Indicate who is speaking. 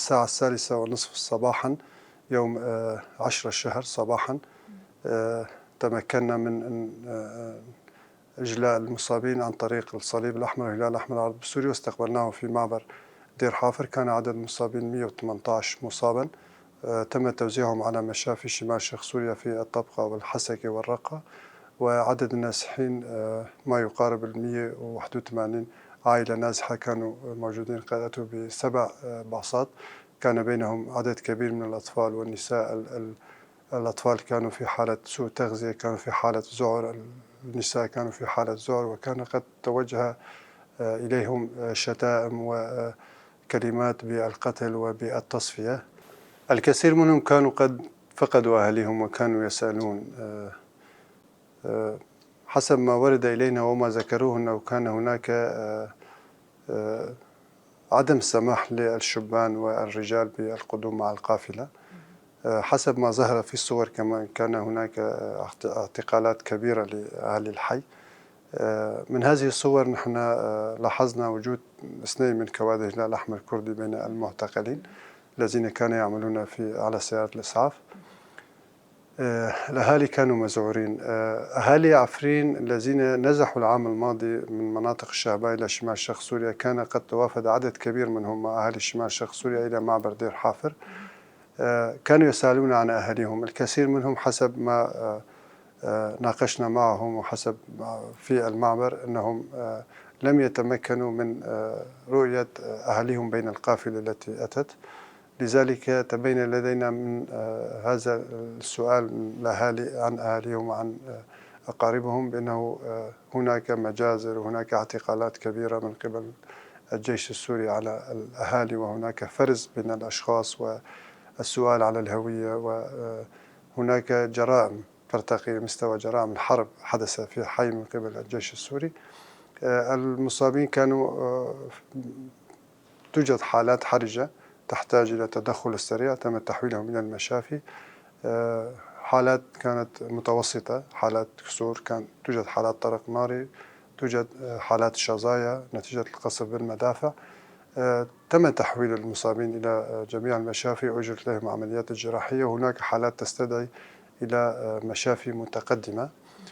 Speaker 1: الساعة 6:30 صباحا يوم 10 الشهر صباحا تمكنا من إجلاء المصابين عن طريق الصليب الأحمر والهلال الأحمر العربي السوري، واستقبلناهم في معبر دير حافر. كان عدد المصابين 118 مصابا، تم توزيعهم على مشافي شمال شرق سوريا في الطبقة والحسكة والرقة، وعدد النازحين ما يقارب 181 عائلة نازحة كانوا موجودين، قد أتوا ب7 باصات. كان بينهم عدد كبير من الأطفال والنساء. الأطفال كانوا في حالة سوء تغذية، كانوا في حالة ذعر، النساء كانوا في حالة ذعر، وكان قد توجه إليهم شتائم وكلمات بالقتل وبالتصفية. الكثير منهم كانوا قد فقدوا أهلهم وكانوا يسألون. حسب ما ورد إلينا وما ذكروه أنه كان هناك عدم السماح للشبان والرجال بالقدوم مع القافلة. حسب ما ظهر في الصور كمان كان هناك اعتقالات كبيرة لأهل الحي. من هذه الصور نحن لاحظنا وجود 2 من كوادر الهلال الأحمر الكردي بين المعتقلين الذين كانوا يعملون على سيارة الإسعاف. الأهالي كانوا مذعورين. أهالي عفرين الذين نزحوا العام الماضي من مناطق الشعبية إلى شمال شرق سوريا كان قد توافد عدد كبير منهم مع أهالي شمال شرق سوريا إلى معبر دير حافر. كانوا يسألون عن أهاليهم. الكثير منهم حسب ما ناقشنا معهم وحسب في المعبر أنهم لم يتمكنوا من رؤية أهاليهم بين القافلة التي أتت. لذلك تبين لدينا من هذا السؤال من الأهالي عن أهاليهم وعن أقاربهم بأنه هناك مجازر وهناك اعتقالات كبيرة من قبل الجيش السوري على الأهالي، وهناك فرز بين الأشخاص والسؤال على الهوية، وهناك جرائم ترتقي مستوى جرائم الحرب حدث في حي من قبل الجيش السوري. المصابين كانوا توجد حالات حرجة تحتاج إلى التدخل السريع، تم تحويلهم إلى المشافي. حالات كانت متوسطة، حالات كسور، توجد حالات طرق ناري، توجد حالات شظايا نتيجة القصف بالمدافع. تم تحويل المصابين إلى جميع المشافي وأجرت لهم عمليات الجراحية، وهناك حالات تستدعي إلى مشافي متقدمة.